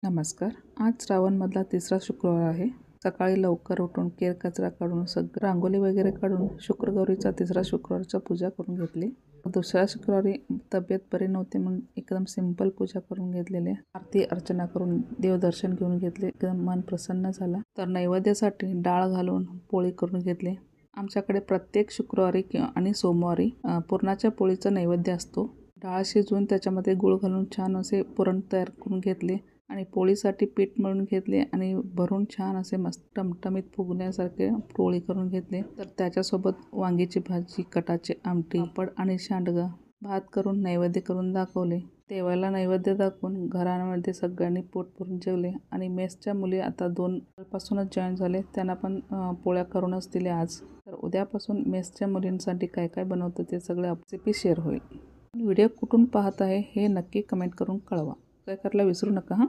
नमस्कार. आज श्रावणमधला तिसरा शुक्रवार आहे. सकाळी लवकर उठून केर कचरा काढून सगळं रांगोळी वगैरे काढून शुक्रगौरीचा तिसरा शुक्रवारचा पूजा करून घेतली. दुसऱ्या शुक्रवारी तब्येत बरी नव्हती म्हणून एकदम सिंपल पूजा करून घेतलेली. आरती अर्चना करून देवदर्शन घेऊन घेतले. एकदम मन प्रसन्न झालं. तर नैवेद्यासाठी डाळ घालून पोळी करून घेतली. आमच्याकडे प्रत्येक शुक्रवारी आणि सोमवारी पुरणाच्या पोळीचा नैवेद्य असतो. डाळ शिजवून त्याच्यामध्ये गूळ घालून छान असे पुरण तयार करून घेतले आणि पोळीसाठी पीठ मळून घेतले आणि भरून छान असे मस्त टमटमीत फुगण्यासारखे पोळी करून घेतले. तर त्याच्यासोबत वांगीची भाजी, कटाची आमटी, पापड आणि सांडगं भात करून नैवेद्य करून दाखवले. देवाला नैवेद्य दाखवून घरामध्ये सगळ्यांनी पोट भरून जेवले. आणि मेसच्या मुली आता 2 पासूनच जॉईन झाले. त्यांना पण पोळ्या करूनच दिल्या आज. तर उद्यापासून मेसच्या मुलींसाठी काय काय बनवतं ते सगळं रेसिपी शेअर होईल. व्हिडिओ कुठून पाहत आहे हे नक्की कमेंट करून कळवा. काय करायला विसरू नका हां.